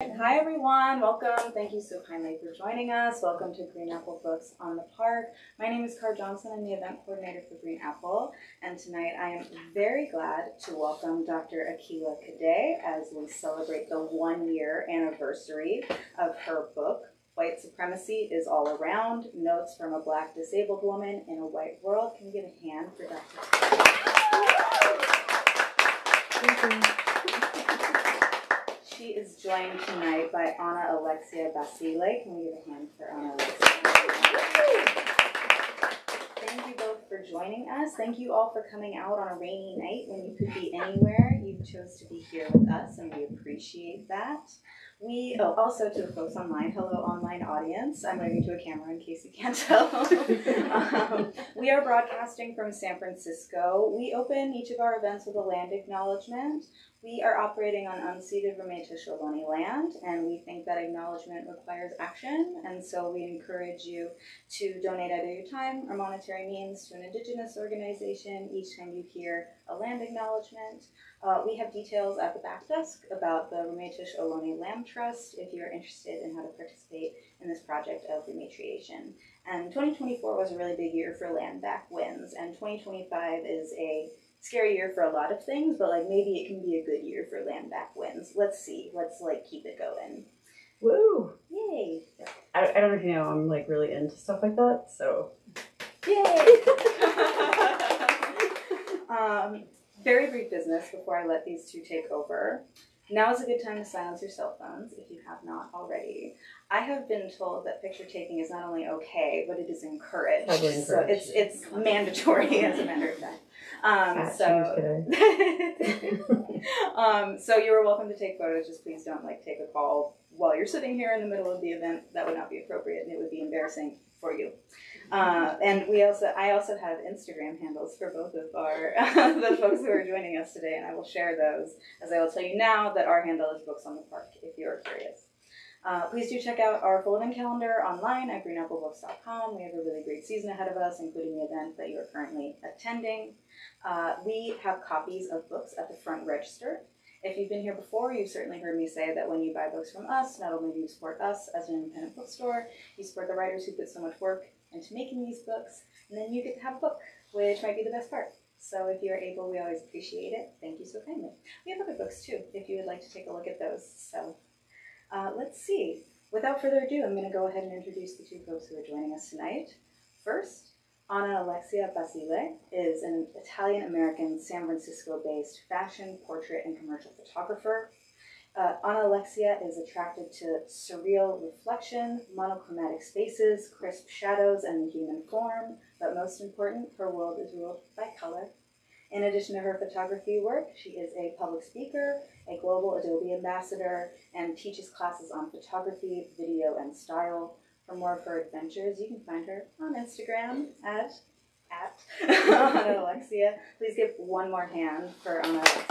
Hi everyone, welcome. Thank you so kindly for joining us. Welcome to Green Apple Books on the Park. My name is Car Johnson. I'm the event coordinator for Green Apple, and tonight I am very glad to welcome Dr. Akilah Cadet as we celebrate the 1-year anniversary of her book, White Supremacy is All Around, Notes from a Black Disabled Woman in a White World. Can we get a hand for Dr. Cadet? She is joined tonight by Anna-Alexia Basile. Can we give a hand for Anna-Alexia? Thank you both for joining us. Thank you all for coming out on a rainy night when you could be anywhere. You chose to be here with us, and we appreciate that. Also to the folks online, hello online audience. I'm waving to a camera in case you can't tell. We are broadcasting from San Francisco. We open each of our events with a land acknowledgement. We are operating on unceded Ramaytush Ohlone land, and we think that acknowledgement requires action, and so we encourage you to donate either your time or monetary means to an Indigenous organization each time you hear a land acknowledgement. We have details at the back desk about the Ramaytush Ohlone Land Trust if you're interested in how to participate in this project of rematriation. And 2024 was a really big year for land back wins, and 2025 is a scary year for a lot of things, but maybe it can be a good year for land back wins. Let's see. Let's keep it going. Woo! Yay! I don't know if you know, I'm really into stuff like that, so. Yay! Very brief business before I let these two take over. Now is a good time to silence your cell phones if you have not already. I have been told that picture taking is not only okay, but it is encouraged. So it's mandatory, as a matter of fact. So you are welcome to take photos. Just please don't take a call while you're sitting here in the middle of the event. That would not be appropriate, and it would be embarrassing for you. And I also have Instagram handles for both of the folks who are joining us today, and I will share those, as I will tell you now that our handle is Books on the Park, if you're curious. Please do check out our full event calendar online at greenapplebooks.com. We have a really great season ahead of us, including the event that you are currently attending. We have copies of books at the front register. If you've been here before, you've certainly heard me say that when you buy books from us, not only do you support us as an independent bookstore, you support the writers who put so much work into making these books, and then you get to have a book, which might be the best part. So if you're able, we always appreciate it. Thank you so kindly. We have other books too, if you would like to take a look at those. So let's see. Without further ado, I'm going to go ahead and introduce the two folks who are joining us tonight. First, Anna-Alexia Basile is an Italian-American, San Francisco-based fashion, portrait, and commercial photographer. Anna-Alexia is attracted to surreal reflection, monochromatic spaces, crisp shadows, and the human form, but most important, her world is ruled by color. In addition to her photography work, she is a public speaker, a global Adobe ambassador, and teaches classes on photography, video, and style. For more of her adventures, you can find her on Instagram at Anna-Alexia. Please give one more hand for Anna-Alexia.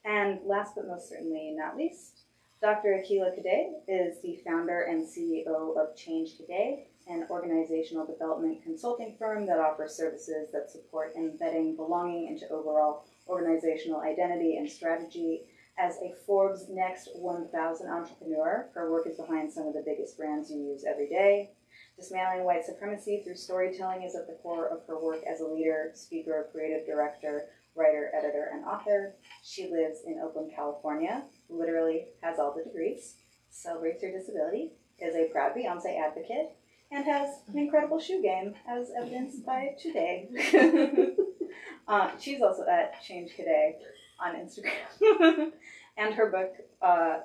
And last but most certainly not least, Dr. Akilah Cadet is the founder and CEO of Change Today, an organizational development consulting firm that offers services that support embedding belonging into overall organizational identity and strategy. As a Forbes Next 1000 entrepreneur, her work is behind some of the biggest brands you use every day. Dismantling white supremacy through storytelling is at the core of her work as a leader, speaker, creative director, writer, editor, and author. She lives in Oakland, California, literally has all the degrees, celebrates her disability, is a proud Beyonce advocate, and has an incredible shoe game, as evidenced by today. She's also at Change Cadet on Instagram. And her book,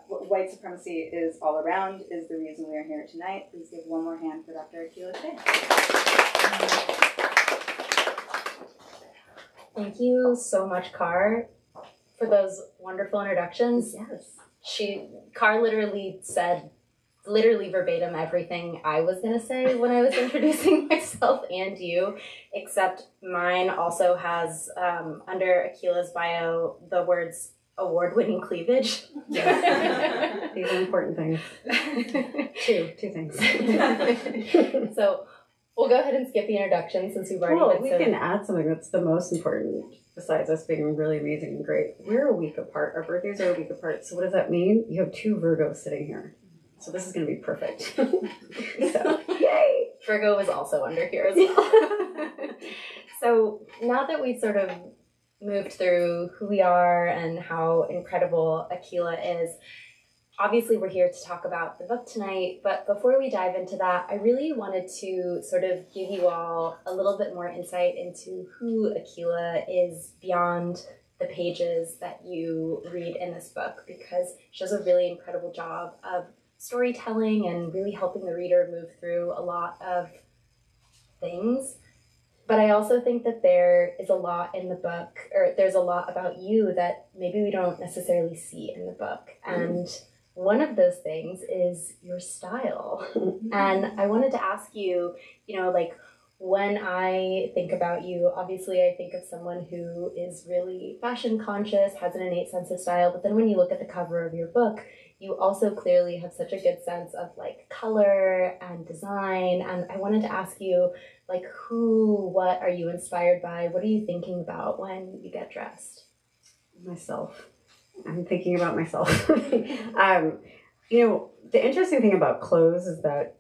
White Supremacy is All Around, is the reason we are here tonight. Please give one more hand for Dr. Akilah Cadet. Thank you so much, Car, for those wonderful introductions. Yes. Car literally said, verbatim everything I was going to say when I was introducing myself and you, except mine also has, under Akilah's bio, the words award-winning cleavage. These are important things. Two things. So We'll go ahead and skip the introduction since we've already Well, we can add something that's the most important besides us being really amazing and great. We're a week apart. Our birthdays are a week apart. So what does that mean? You have 2 Virgos sitting here. So this is going to be perfect. So, yay! Virgo was also under here as well. So now that we've sort of moved through who we are and how incredible Akilah is, obviously we're here to talk about the book tonight, but before we dive into that, I really wanted to sort of give you all a little bit more insight into who Akilah is beyond the pages that you read in this book, because she does a really incredible job of storytelling and really helping the reader move through a lot of things. But I also think that there is a lot in the book, or there's a lot about you that maybe we don't necessarily see in the book. And one of those things is your style. And I wanted to ask you, like, when I think about you, obviously I think of someone who is really fashion conscious, has an innate sense of style, but then when you look at the cover of your book, you also clearly have such a good sense of like color and design. And I wanted to ask you, like, what are you inspired by? What are you thinking about when you get dressed? Myself. I'm thinking about myself. The interesting thing about clothes is that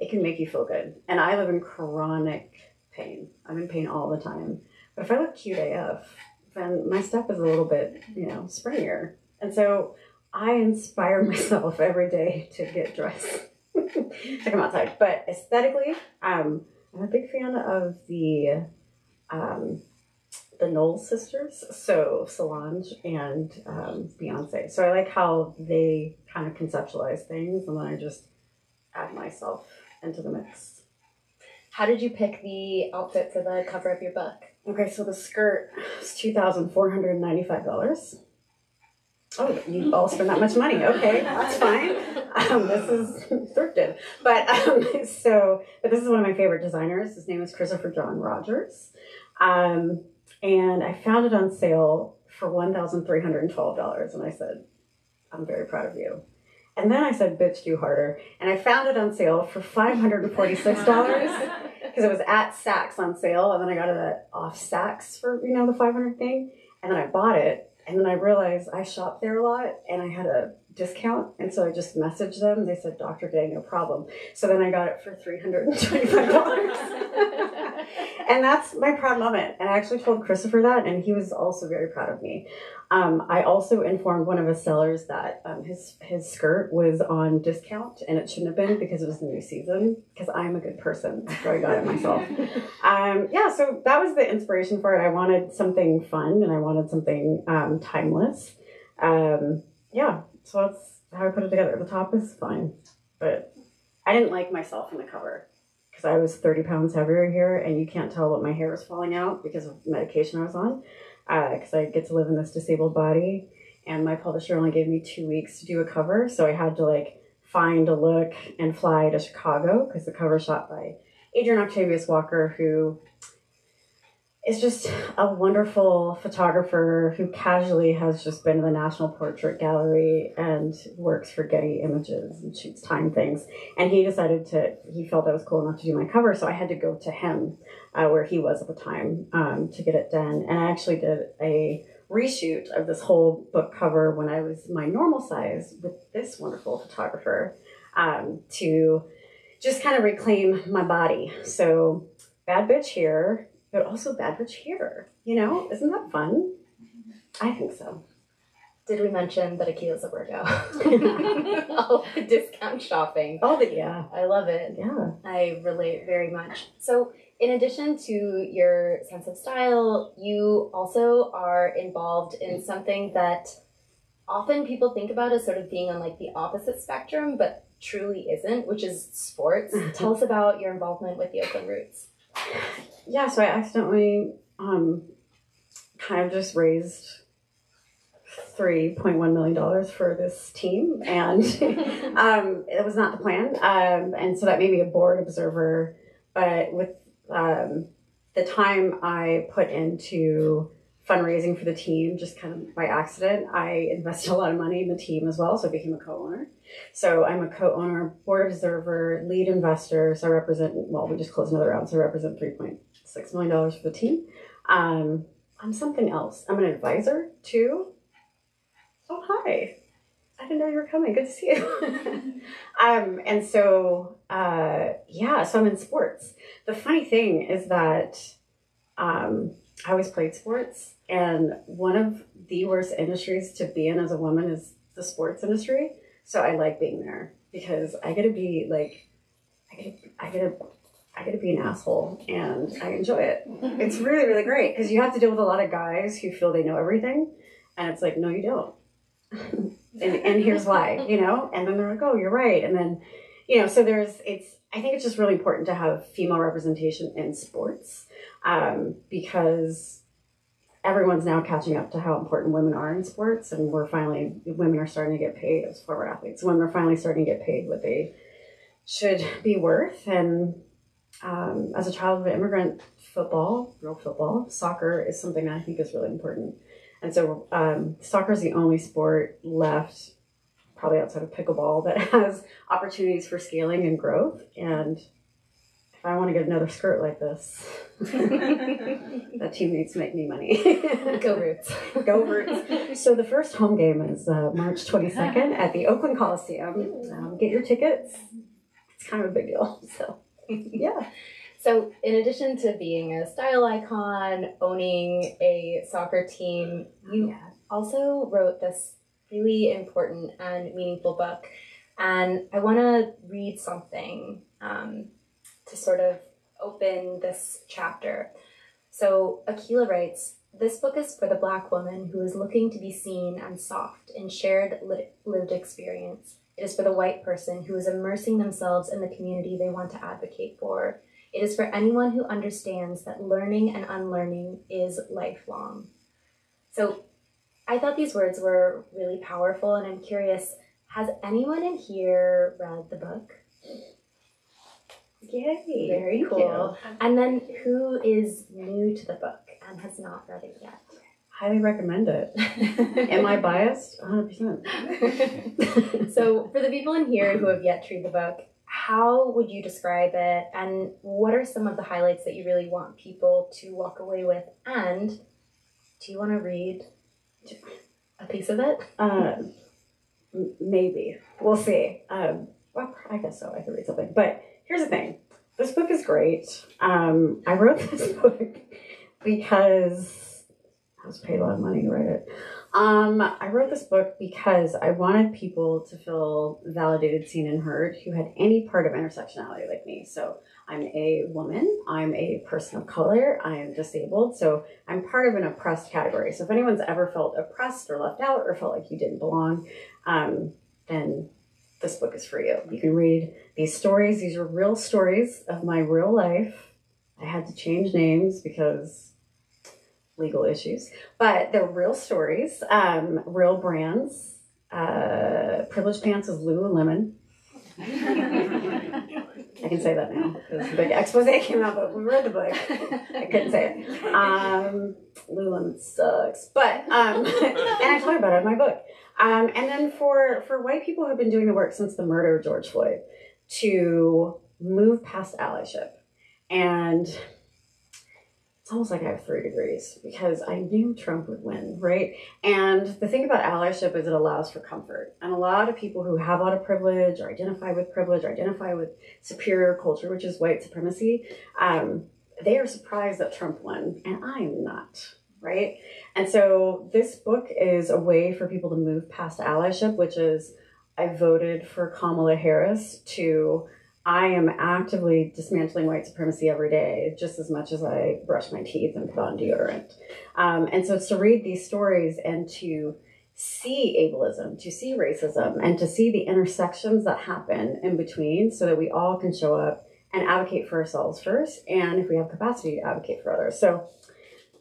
it can make you feel good. And I live in chronic pain. I'm in pain all the time. But if I look cute AF, then my step is a little bit, springier. And so I inspire myself every day to get dressed to come outside. But aesthetically, I'm a big fan of the Knowles sisters, so Solange and Beyonce. So I like how they kind of conceptualize things, and then I just add myself into the mix. How did you pick the outfit for the cover of your book? Okay, so the skirt is $2,495. Oh, you all spend that much money. Okay, that's fine. This is thrifted. But this is one of my favorite designers. His name is Christopher John Rogers. And I found it on sale for $1,312. And I said, I'm very proud of you. And then I said, bitch, do harder. And I found it on sale for $546 because it was at Saks on sale. And then I got it at off Saks for, the 500 thing. And then I bought it. And then I realized I shop there a lot and I had a discount. And so I just messaged them. They said, Dr. Day, no problem. So then I got it for $325. And that's my proud moment. And I actually told Christopher that, and he was also very proud of me. I also informed one of his sellers that his skirt was on discount, and it shouldn't have been because it was the new season, because I'm a good person after I got it myself. So that was the inspiration for it. I wanted something fun, and I wanted something timeless. So that's how I put it together. The top is fine, but I didn't like myself in the cover because I was 30 pounds heavier here, and you can't tell what my hair is falling out because of medication I was on. Because I get to live in this disabled body, and my publisher only gave me 2 weeks to do a cover, so I had to find a look and fly to Chicago because the cover is shot by Adrian Octavius Walker, who is just a wonderful photographer who casually has just been to the National Portrait Gallery and works for Getty Images and shoots time things. And he felt I was cool enough to do my cover, so I had to go to him where he was at the time to get it done. And I actually did a reshoot of this whole book cover when I was my normal size with this wonderful photographer to just kind of reclaim my body. So bad bitch here, but also bad bitch here. Isn't that fun? I think so. Did we mention that Akilah's a Virgo? All the discount shopping. Oh, yeah. I love it. Yeah. I relate very much. So in addition to your sense of style, you also are involved in something that often people think about as sort of being on the opposite spectrum, but truly isn't, which is sports. Tell us about your involvement with the Oakland Roots. Yeah, so I accidentally kind of just raised $3.1 million for this team, and it was not the plan. And so that made me a board observer, but with the time I put into fundraising for the team just kind of by accident. I invested a lot of money in the team as well, so I became a co-owner. So I'm a co-owner, board observer, lead investor. So I represent, well, we just closed another round, so I represent $3.6 million for the team. I'm something else. I'm an advisor too. Oh, hi. I didn't know you were coming. Good to see you. And so, so I'm in sports. The funny thing is that I always played sports, and one of the worst industries to be in as a woman is the sports industry. So I like being there because I get to be like, I get to be an asshole, and I enjoy it. It's really, really great because you have to deal with a lot of guys who feel they know everything, and it's like, no, you don't. and here's why, you know, and then they're like, oh, you're right. And then, you know, so I think it's just really important to have female representation in sports, because everyone's now catching up to how important women are in sports. And women are starting to get paid as former athletes. Women are finally starting to get paid what they should be worth. And as a child of an immigrant, real football, soccer is something that I think is really important. And so soccer is the only sport left, probably outside of pickleball, that has opportunities for scaling and growth. And if I want to get another skirt like this, that team needs to make me money. Go Roots. Go Roots. So the first home game is March 22nd at the Oakland Coliseum. Get your tickets. It's kind of a big deal. So, yeah. So in addition to being a style icon, owning a soccer team, you also wrote this really important and meaningful book. And I want to read something to sort of open this chapter. So Akilah writes, "This book is for the Black woman who is looking to be seen and soft in shared lived experience. It is for the white person who is immersing themselves in the community they want to advocate for. It is for anyone who understands that learning and unlearning is lifelong." So I thought these words were really powerful, and I'm curious, has anyone in here read the book? Yay. Very cool. And then who is new to the book and has not read it yet? Highly recommend it. Am I biased? 100%. So for the people in here who have yet to read the book, how would you describe it, and what are some of the highlights that you really want people to walk away with? And do you want to read a piece of it? Maybe. We'll see. Well, I guess so. I could read something. But here's the thing. This book is great. I wrote this book because I was paid a lot of money to write it. I wrote this book because I wanted people to feel validated, seen, and heard who had any part of intersectionality like me. So I'm a woman, I'm a person of color, I am disabled, so I'm part of an oppressed category. So if anyone's ever felt oppressed or left out or felt like you didn't belong, then this book is for you. You can read these stories. These are real stories of my real life. I had to change names because legal issues, but they're real stories, real brands. Privileged Pants is Lululemon. I can say that now because the big expose came out, but we read the book. I couldn't say it. Lululemon sucks, but and I talk about it in my book. And then for white people who have been doing the work since the murder of George Floyd to move past allyship, and it's almost like I have 3 degrees because I knew Trump would win, right? And the thing about allyship is it allows for comfort. And a lot of people who have a lot of privilege or identify with privilege or identify with superior culture, which is white supremacy, they are surprised that Trump won, and I'm not, right? And so this book is a way for people to move past allyship, which is I voted for Kamala Harris to I am actively dismantling white supremacy every day, just as much as I brush my teeth and put on deodorant. And so it's to read these stories and to see ableism, to see racism, and to see the intersections that happen in between so that we all can show up and advocate for ourselves first, and if we have capacity to advocate for others. So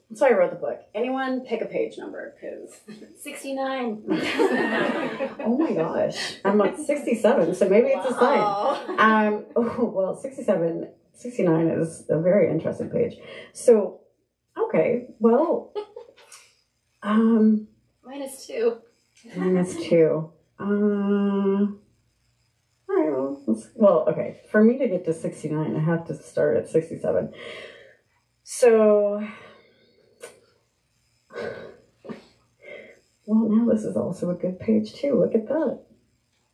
that's why I wrote the book. Anyone pick a page number, because 69. Oh my gosh. I'm at 67, so maybe it's a sign. Well, 69 is a very interesting page. So, okay, well, -2. -2. All right, well, okay. For me to get to 69, I have to start at 67. So, well, now this is also a good page too. Look at that.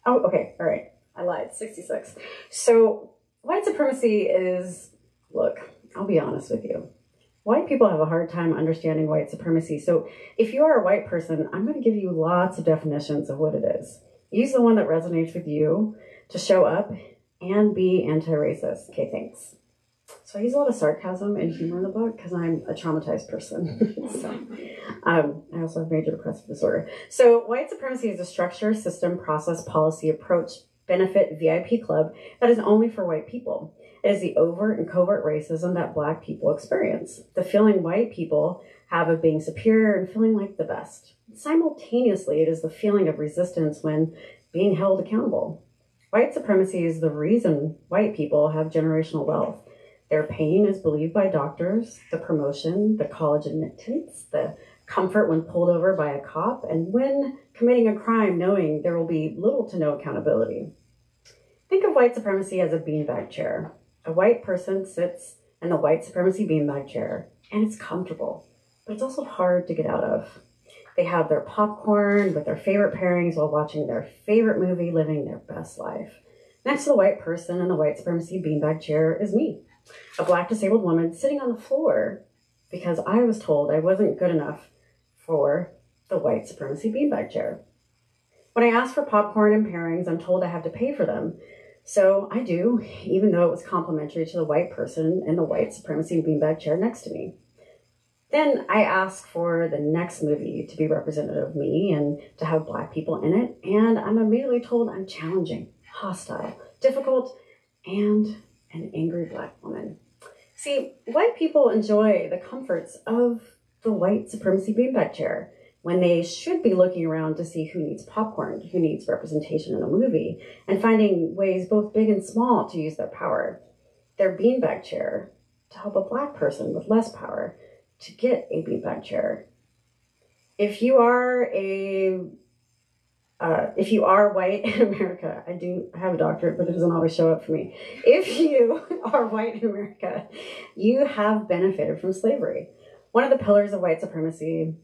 Oh, okay. All right. I lied. 66. So, white supremacy is, look, I'll be honest with you. White people have a hard time understanding white supremacy. So, if you are a white person, I'm going to give you lots of definitions of what it is. Use the one that resonates with you to show up and be anti-racist. Okay, thanks. So I use a lot of sarcasm and humor in the book because I'm a traumatized person. So I also have major depressive disorder. So white supremacy is a structure, system, process, policy, approach, benefit, VIP club that is only for white people. It is the overt and covert racism that Black people experience. The feeling white people have of being superior and feeling like the best. Simultaneously, it is the feeling of resistance when being held accountable. White supremacy is the reason white people have generational wealth. Their pain is believed by doctors, the promotion, the college admittance, the comfort when pulled over by a cop, and when committing a crime knowing there will be little to no accountability. Think of white supremacy as a beanbag chair. A white person sits in the white supremacy beanbag chair, and it's comfortable, but it's also hard to get out of. They have their popcorn with their favorite pairings while watching their favorite movie, living their best life. Next to the white person in the white supremacy beanbag chair is me, a Black disabled woman sitting on the floor because I was told I wasn't good enough for the white supremacy beanbag chair. When I ask for popcorn and pairings, I'm told I have to pay for them. So I do, even though it was complimentary to the white person in the white supremacy beanbag chair next to me. Then I ask for the next movie to be representative of me and to have Black people in it, and I'm immediately told I'm challenging, hostile, difficult, and an angry Black woman. See, white people enjoy the comforts of the white supremacy beanbag chair when they should be looking around to see who needs popcorn, who needs representation in a movie, and finding ways both big and small to use their power. Their beanbag chair to help a Black person with less power to get a beanbag chair. If you are white in America, I do have a doctorate, but it doesn't always show up for me. If you are white in America, you have benefited from slavery. One of the pillars of white supremacy.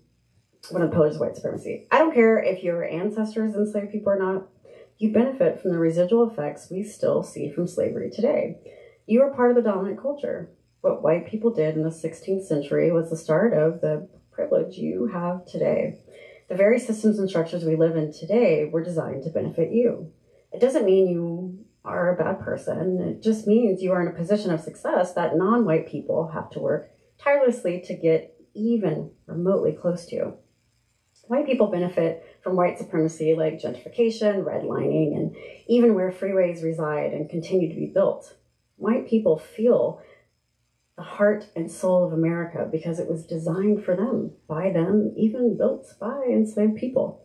I don't care if your ancestors enslaved people or not. You benefit from the residual effects we still see from slavery today. You are part of the dominant culture. What white people did in the 16th century was the start of the privilege you have today. The very systems and structures we live in today were designed to benefit you. It doesn't mean you are a bad person. It just means you are in a position of success that non-white people have to work tirelessly to get even remotely close to. White people benefit from white supremacy like gentrification, redlining, and even where freeways reside and continue to be built. White people feel the heart and soul of America because it was designed for them, by them, even built by enslaved people.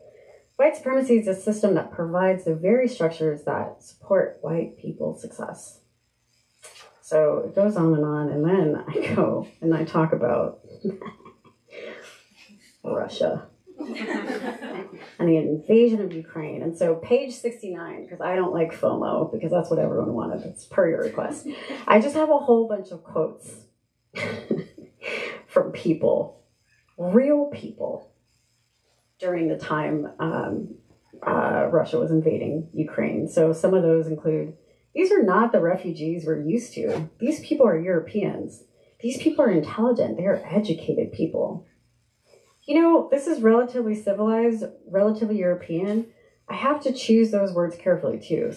White supremacy is a system that provides the very structures that support white people's success. So it goes on, and then I go and I talk about Russia and the invasion of Ukraine. And so page 69, because I don't like FOMO, because that's what everyone wanted. It's per your request. I just have a whole bunch of quotes from people, real people, during the time Russia was invading Ukraine. So some of those include, these are not the refugees we're used to. These people are Europeans. These people are intelligent. They are educated people. You know, this is relatively civilized, relatively European. I have to choose those words carefully too.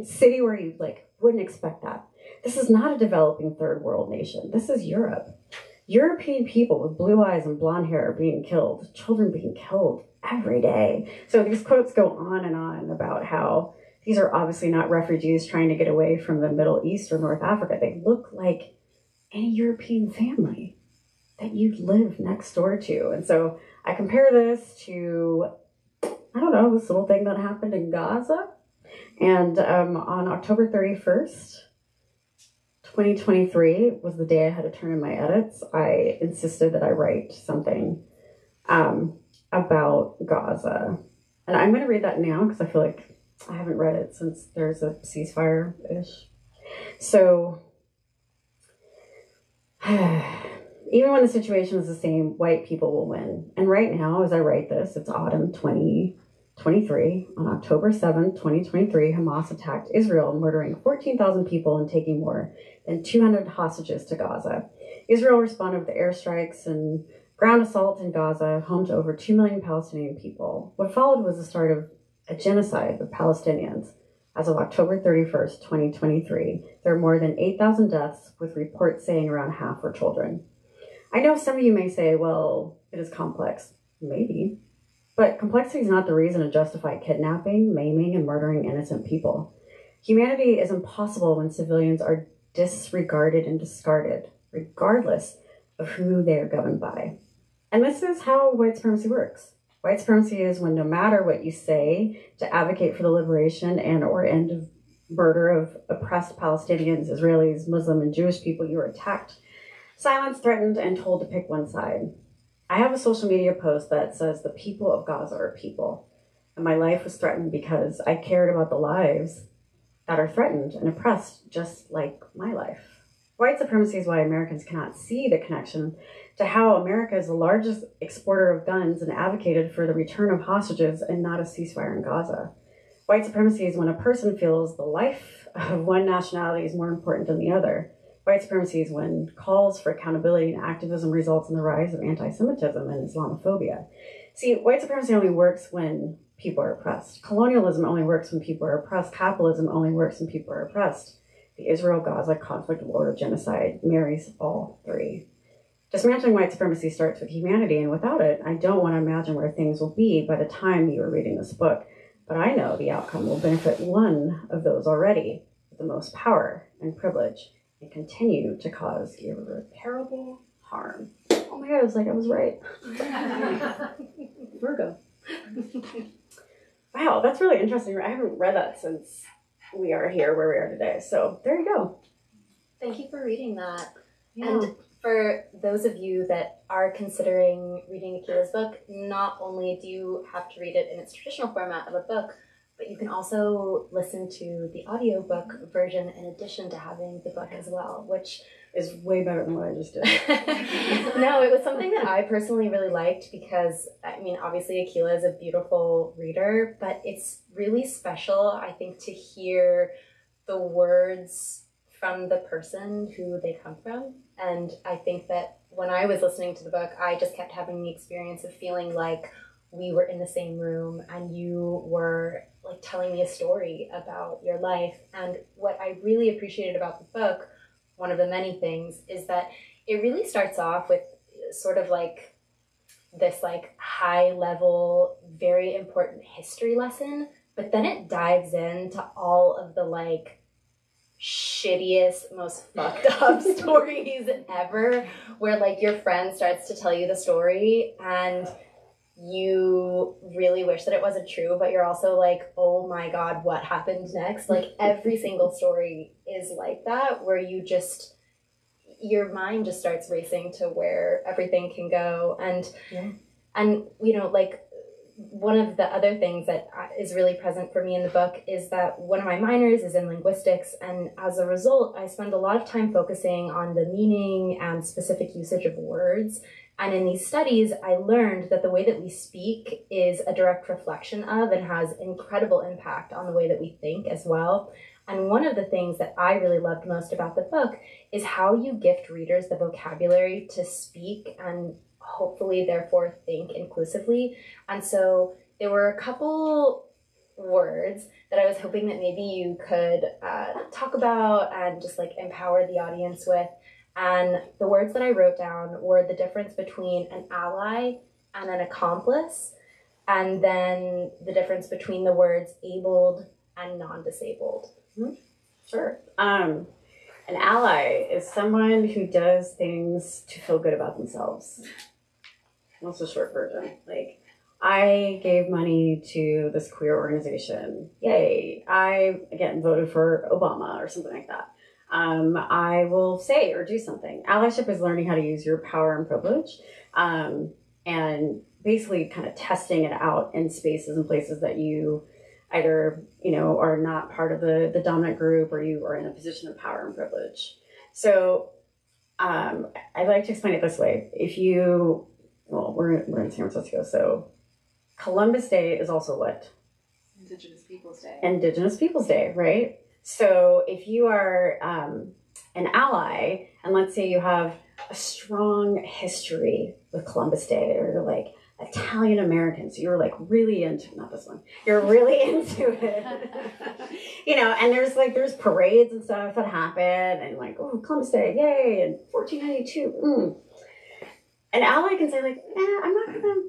City where you wouldn't expect that. This is not a developing third world nation. This is Europe. European people with blue eyes and blonde hair are being killed. Children being killed every day. So these quotes go on and on about how these are obviously not refugees trying to get away from the Middle East or North Africa. They look like any European family that you'd live next door to. And so I compare this to, I don't know, this little thing that happened in Gaza. And on October 31st, 2023 was the day I had to turn in my edits. I insisted that I write something about Gaza. And I'm going to read that now because I feel like I haven't read it since there's a ceasefire-ish. So, even when the situation is the same, white people will win. And right now, as I write this, it's autumn 2023. On October 7th, 2023, Hamas attacked Israel, murdering 14,000 people and taking more than 200 hostages to Gaza. Israel responded with airstrikes and ground assault in Gaza, home to over 2 million Palestinian people. What followed was the start of a genocide of Palestinians. As of October 31st, 2023, there are more than 8,000 deaths, with reports saying around half were children. I know some of you may say, well, it is complex. Maybe. But complexity is not the reason to justify kidnapping, maiming, and murdering innocent people. Humanity is impossible when civilians are disregarded and discarded, regardless of who they are governed by. And this is how white supremacy works. White supremacy is when no matter what you say to advocate for the liberation and or end of murder of oppressed Palestinians, Israelis, Muslim, and Jewish people, you are attacked, silenced, threatened, and told to pick one side. I have a social media post that says the people of Gaza are people, and my life was threatened because I cared about the lives that are threatened and oppressed, just like my life. White supremacy is why Americans cannot see the connection to how America is the largest exporter of guns and advocated for the return of hostages and not a ceasefire in Gaza. White supremacy is when a person feels the life of one nationality is more important than the other. White supremacy is when calls for accountability and activism results in the rise of anti-Semitism and Islamophobia. See, white supremacy only works when people are oppressed. Colonialism only works when people are oppressed. Capitalism only works when people are oppressed. The Israel-Gaza conflict, war, or genocide marries all three. Dismantling white supremacy starts with humanity, and without it, I don't want to imagine where things will be by the time you are reading this book. But I know the outcome will benefit one of those already with the most power and privilege and continue to cause irreparable harm. Oh my God, it was like I was right. Virgo. Wow, that's really interesting. I haven't read that since we are here where we are today. So there you go. Thank you for reading that. Yeah. And for those of you that are considering reading Akilah's book, not only do you have to read it in its traditional format of a book, but you can also listen to the audiobook version in addition to having the book as well, which is way better than what I just did. No, it was something that I personally really liked because, I mean, obviously Akilah is a beautiful reader, but it's really special, I think, to hear the words from the person who they come from. And I think that when I was listening to the book, I just kept having the experience of feeling like we were in the same room and you were like telling me a story about your life. And what I really appreciated about the book, one of the many things, is that it really starts off with sort of like this like high level, very important history lesson, but then it dives into all of the like shittiest, most fucked up stories ever, where like your friend starts to tell you the story and you really wish that it wasn't true, but you're also like, oh my God, what happened next? Like every single story is like that, where you just, your mind just starts racing to where everything can go. And you know, like one of the other things that is really present for me in the book is that one of my minors is in linguistics, and as a result, I spend a lot of time focusing on the meaning and specific usage of words. And in these studies, I learned that the way that we speak is a direct reflection of and has incredible impact on the way that we think as well. And one of the things that I really loved most about the book is how you gift readers the vocabulary to speak and hopefully therefore think inclusively. And so there were a couple words that I was hoping that maybe you could talk about and just like empower the audience with. And the words that I wrote down were the difference between an ally and an accomplice, and then the difference between the words abled and non-disabled. Mm-hmm. Sure. An ally is someone who does things to feel good about themselves. That's the short version. Like, I gave money to this queer organization. Yay. I, again, voted for Obama or something like that. I will say or do something. Allyship is learning how to use your power and privilege. And basically kind of testing it out in spaces and places that you either, are not part of the dominant group, or you are in a position of power and privilege. So I like to explain it this way. We're in San Francisco, so Columbus Day is also what? Indigenous Peoples Day. Indigenous Peoples Day, right? So if you are an ally, and let's say you have a strong history with Columbus Day, or like Italian Americans, you're like really into, not this one, you're really into it, and there's parades and stuff that happen, and like, oh, Columbus Day, yay, and 1492, An ally can say like, I'm not gonna,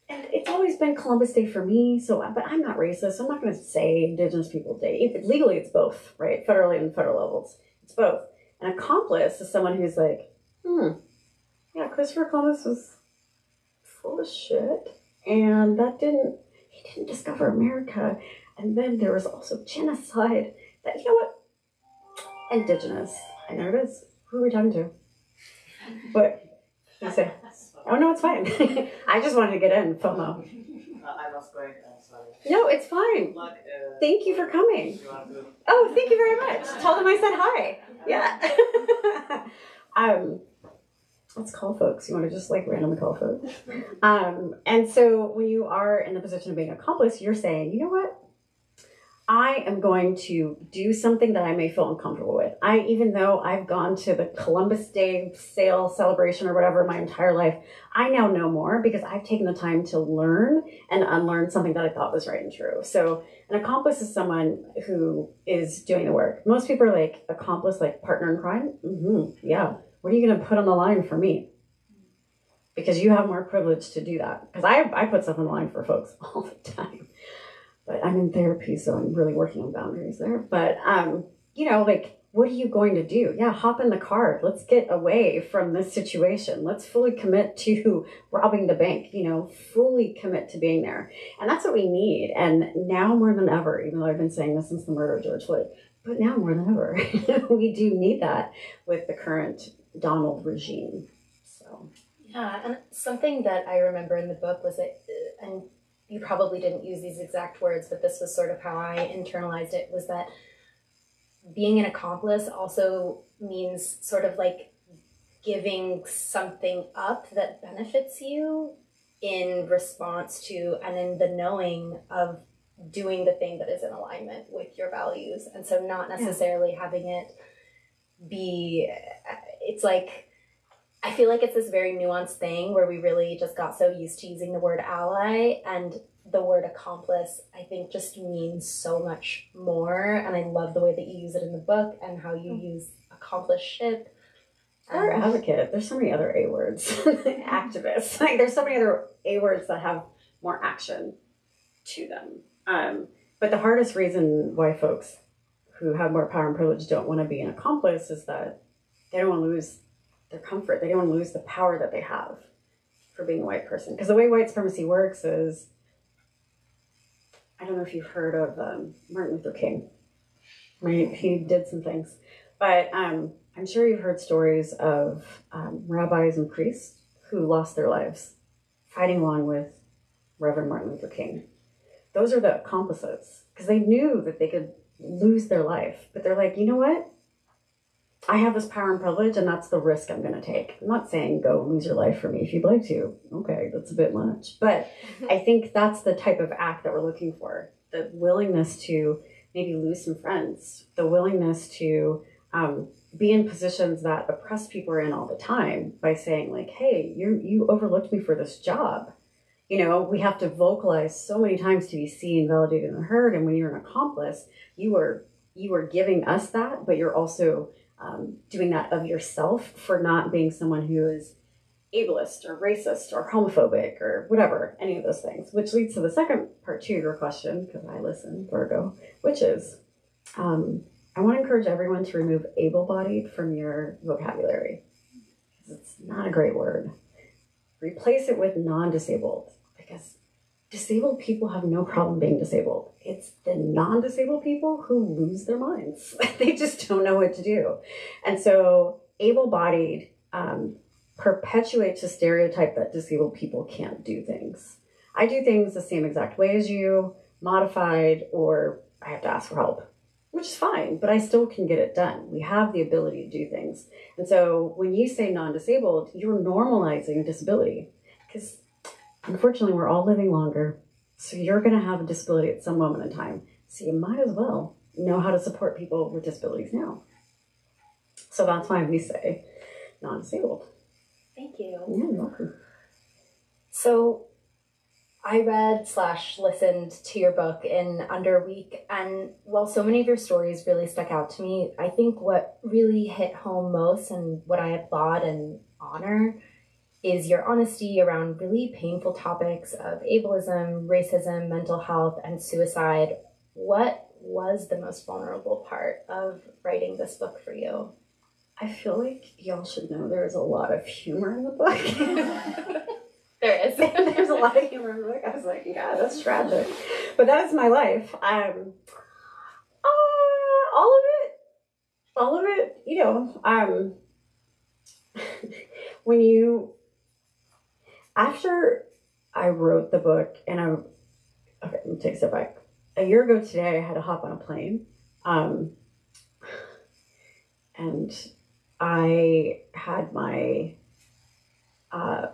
and it's always been Columbus Day for me, but I'm not racist, so I'm not gonna say Indigenous Peoples Day. Legally, it's both, right? Federally and federal levels, it's both. An accomplice is someone who's like, yeah, Christopher Columbus was full of shit, and he didn't discover America, and then there was also genocide. That, Indigenous, I know it is. Who are we talking to? What you say? Oh no, it's fine. I just wanted to get in FOMO. I was going. Sorry. No, it's fine. Thank you for coming. Oh, thank you very much. Tell them I said hi. Yeah. Let's call folks. You want to just like randomly call folks? And so when you are in the position of being an accomplice, you're saying, you know what? I am going to do something that I may feel uncomfortable with. Even though I've gone to the Columbus Day sale celebration or whatever my entire life, I now know more because I've taken the time to learn and unlearn something that I thought was right and true. So an accomplice is someone who is doing the work. Most people are like, accomplice, like partner in crime? Yeah. What are you going to put on the line for me? Because you have more privilege to do that. Because I put stuff on the line for folks all the time. But I'm in therapy, so I'm really working on boundaries there. But, like, what are you going to do? Yeah, hop in the car. Let's get away from this situation. Let's fully commit to robbing the bank, fully commit to being there. And that's what we need. And now more than ever, even though I've been saying this since the murder of George Floyd, but now more than ever, we do need that with the current Donald regime. So yeah, and something that I remember in the book was that, and you probably didn't use these exact words, but this was sort of how I internalized it, was that being an accomplice also means sort of like giving something up that benefits you in response to and in the knowing of doing the thing that is in alignment with your values. And so not necessarily having it be, it's like, I feel like it's this very nuanced thing where we really just got so used to using the word ally, and the word accomplice, I think, just means so much more. And I love the way that you use it in the book and how you use accomplishship. Or advocate. There's so many other A words. Activists. Like, there's so many other A words that have more action to them. But the hardest reason why folks who have more power and privilege don't want to be an accomplice is that they don't want to lose their comfort. They don't want to lose the power that they have for being a white person. Because the way white supremacy works is, I don't know if you've heard of Martin Luther King. Right? He did some things. But I'm sure you've heard stories of rabbis and priests who lost their lives fighting along with Reverend Martin Luther King. Those are the accomplices. Because they knew that they could lose their life. But they're like, you know what? I have this power and privilege, and that's the risk I'm going to take. I'm not saying go lose your life for me if you'd like to. Okay, that's a bit much. But I think that's the type of act that we're looking for. The willingness to maybe lose some friends. The willingness to be in positions that oppressed people are in all the time by saying like, hey, you overlooked me for this job. We have to vocalize so many times to be seen, validated, and heard. And when you're an accomplice, you are giving us that, but you're also doing that of yourself for not being someone who is ableist or racist or homophobic or whatever, any of those things, which leads to the second part to your question, because I listen, Virgo, which is, I want to encourage everyone to remove able-bodied from your vocabulary, because it's not a great word. Replace it with non-disabled, because disabled people have no problem being disabled. It's the non-disabled people who lose their minds. They just don't know what to do. And so able-bodied perpetuates the stereotype that disabled people can't do things. I do things the same exact way as you, modified, or I have to ask for help, which is fine, but I still can get it done. We have the ability to do things. And so when you say non-disabled, you're normalizing disability, because unfortunately we're all living longer. So you're going to have a disability at some moment in time. So you might as well know how to support people with disabilities now. So that's why we say non-disabled. Thank you. Yeah, you're welcome. So I read/listened to your book in under a week, and while so many of your stories really stuck out to me, I think what really hit home most and what I applaud and honor is your honesty around really painful topics of ableism, racism, mental health, and suicide. What was the most vulnerable part of writing this book for you? I feel like y'all should know there is a lot of humor in the book. There is. There's a lot of humor in the book. I was like, yeah, that's tragic. But that is my life. All of it, you know, after I wrote the book okay, let me take a step back. A year ago today, I had to hop on a plane. And I had my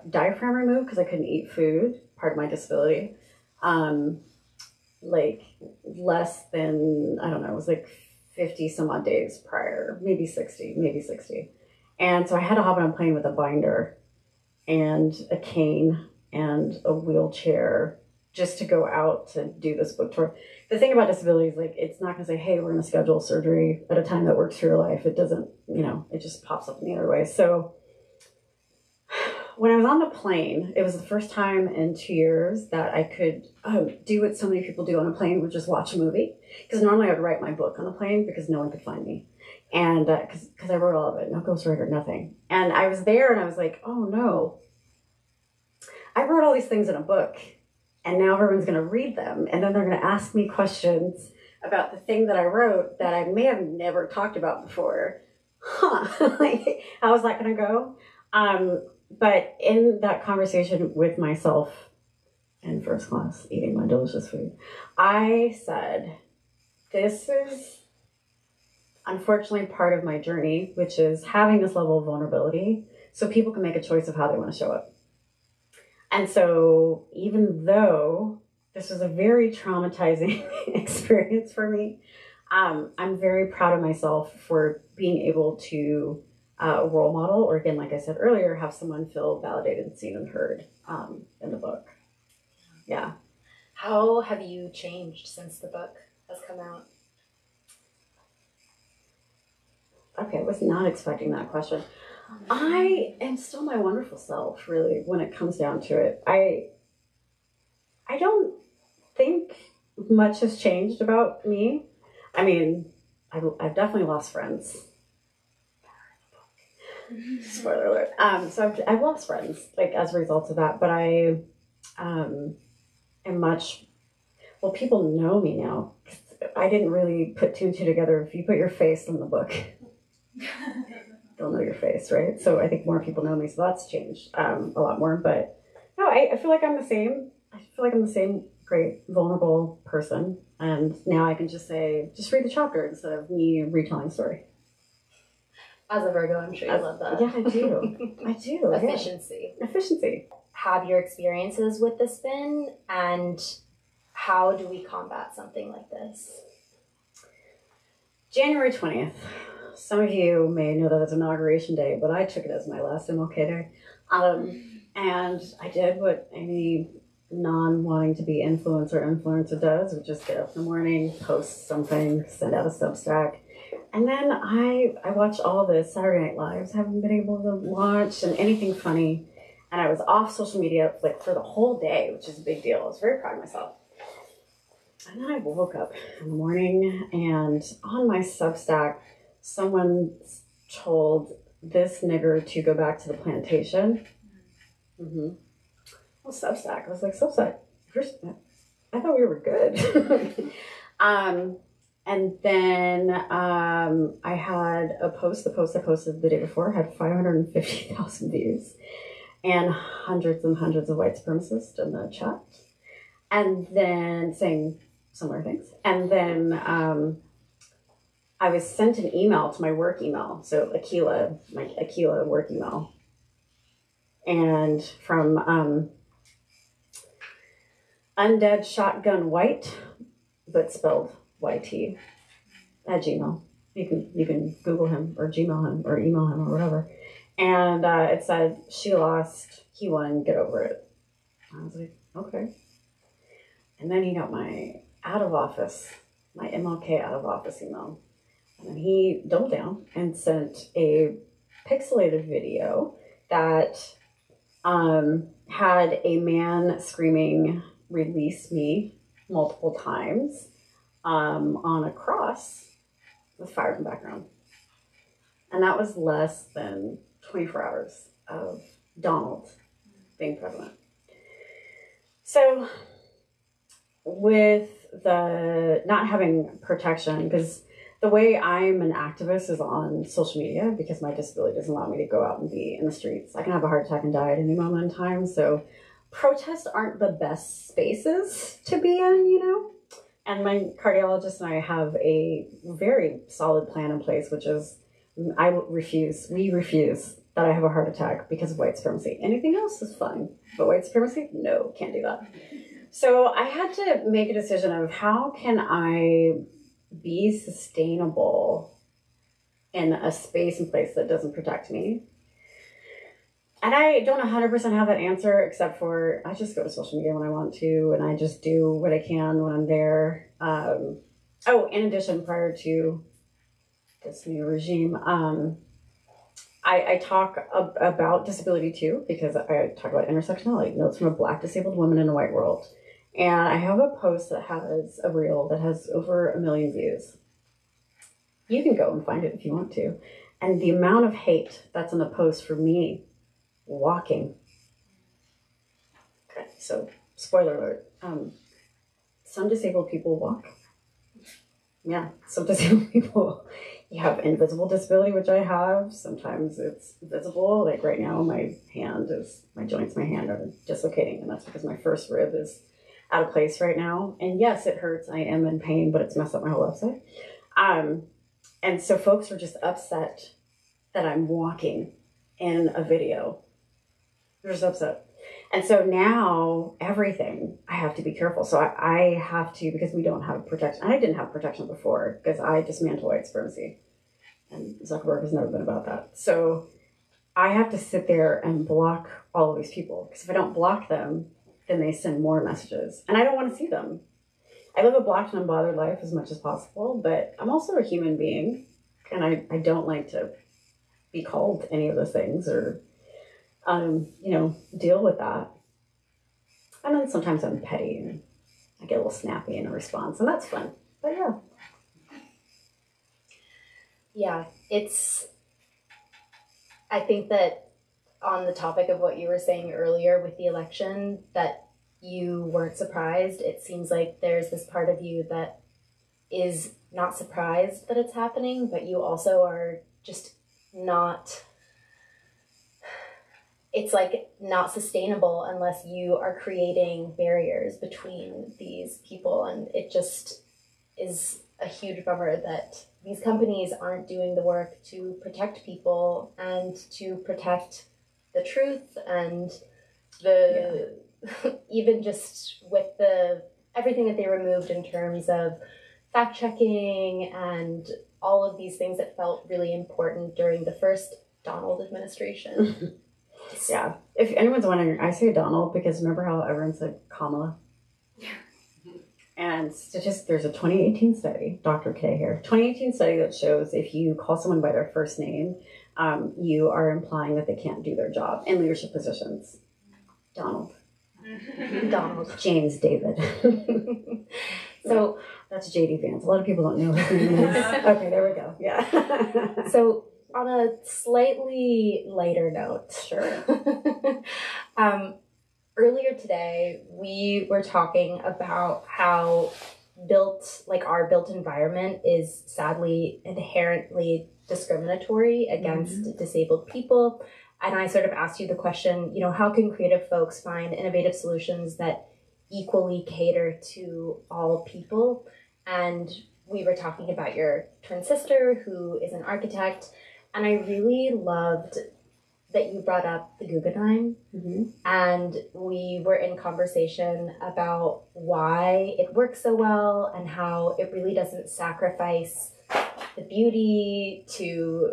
diaphragm removed because I couldn't eat food, part of my disability. Like less than, I don't know, it was like 50 some odd days prior, maybe 60. And so I had to hop on a plane with a binder and a cane and a wheelchair just to go out to do this book tour. The thing about disability is, like, it's not going to say, hey, we're going to schedule surgery at a time that works for your life. It doesn't, you know, it just pops up in the other way. So when I was on the plane, it was the first time in 2 years that I could do what so many people do on a plane, which is watch a movie. Because normally I would write my book on a plane because no one could find me. And because I wrote all of it, no ghostwriter, nothing. And I was there and I was like, oh no, I wrote all these things in a book. And now everyone's going to read them. And then they're going to ask me questions about the thing that I wrote that I may have never talked about before. Like, how is that going to go? But in that conversation with myself in first class, eating my delicious food, I said, this is unfortunately part of my journey, which is having this level of vulnerability so people can make a choice of how they want to show up. And so even though this was a very traumatizing experience for me, I'm very proud of myself for being able to role model, or again, like I said earlier, have someone feel validated, seen, and heard in the book. Yeah. How have you changed since the book has come out? Okay, I was not expecting that question. I am still my wonderful self, really, when it comes down to it. I don't think much has changed about me. I mean, I've definitely lost friends. Spoiler alert. So I've lost friends, like, as a result of that. But I am much, well, people know me now. I didn't really put two and two together. If you put your face in the book, they'll know your face, right? So I think more people know me, so that's changed a lot more. But no, I feel like I'm the same. I feel like I'm the same great, vulnerable person. And now I can just say, just read the chapter instead of me retelling the story. As a Virgo, I'm sure you love that. Yeah, I do. I do. Efficiency. Yeah. Efficiency. Have your experiences with this been, and how do we combat something like this? January 20th. Some of you may know that it's Inauguration Day, but I took it as my last MLK Day. And I did what any non-wanting to be influencer does, which is get up in the morning, post something, send out a Substack. And then I watched all the Saturday Night Lives, haven't been able to watch, and anything funny. And I was off social media like for the whole day, which is a big deal. I was very proud of myself. And then I woke up in the morning, and on my Substack, someone told this nigger to go back to the plantation. Well, Substack. I was like, Substack, I thought we were good. And then I had a post. The post I posted the day before had 550,000 views and hundreds and hundreds of white supremacists in the chat. And then saying similar things. And then I was sent an email to my work email. So Akilah, my Akilah work email. And from Undead Shotgun White, but spelled YT, at Gmail. You can Google him or Gmail him or email him or whatever. And it said, she lost, he won, get over it. I was like, okay. And then he got my out of office, my MLK out of office email. And then he doubled down and sent a pixelated video that had a man screaming, "Release me," multiple times on a cross with fire in the background. And that was less than 24 hours of Donald being president. So with the not having protection, because the way I'm an activist is on social media, because my disability doesn't allow me to go out and be in the streets. I can have a heart attack and die at any moment in time. So protests aren't the best spaces to be in, you know? And my cardiologist and I have a very solid plan in place, which is we refuse that I have a heart attack because of white supremacy. Anything else is fine, but white supremacy, no, can't do that. So I had to make a decision of how can I be sustainable in a space and place that doesn't protect me. And I don't 100% have that answer, except for I just go to social media when I want to, and I just do what I can when I'm there. In addition, prior to this new regime, I talk about disability too, because I talk about intersectionality, notes from a Black disabled woman in a white world. And I have a post that has a reel that has over 1 million views. You can go and find it if you want to. And the amount of hate that's in the post for me walking. Okay, so spoiler alert. Some disabled people walk. Yeah, some disabled people. You have invisible disability, which I have. Sometimes it's visible. Like right now, my joints, my hand are dislocating, and that's because my first rib is out of place right now. And yes, it hurts. I am in pain, but it's messed up my whole left side. And so folks are just upset that I'm walking in a video. They're just upset. And so now everything, I have to be careful. So I have to, because we don't have protection. I didn't have protection before because I dismantled white supremacy. And Zuckerberg has never been about that. So I have to sit there and block all of these people. Because if I don't block them, then they send more messages. And I don't want to see them. I live a blocked and unbothered life as much as possible, but I'm also a human being. And I don't like to be called any of those things or, deal with that. And then sometimes I'm petty and I get a little snappy in a response, and that's fun. But yeah. Yeah, I think that on the topic of what you were saying earlier with the election, that you weren't surprised. It seems like there's this part of you that is not surprised that it's happening, but you also are just not, it's like not sustainable unless you are creating barriers between these people. And it just is a huge bummer that these companies aren't doing the work to protect people and to protect the truth and even just with everything that they removed in terms of fact checking and all of these things that felt really important during the first Donald administration. Yeah. If anyone's wondering, I say Donald because remember how everyone said Kamala? Yeah. And there's a 2018 study, Dr. K here, 2018 study that shows if you call someone by their first name, you are implying that they can't do their job in leadership positions. Donald. James David. So that's JD Vance. A lot of people don't know his name is. Okay, there we go. Yeah. So on a slightly lighter note, sure. Earlier today, we were talking about how our built environment is sadly inherently discriminatory against disabled people. And I sort of asked you the question, how can creative folks find innovative solutions that equally cater to all people? And we were talking about your twin sister, who is an architect, and I really loved that you brought up the Guggenheim, and we were in conversation about why it works so well and how it really doesn't sacrifice the beauty to,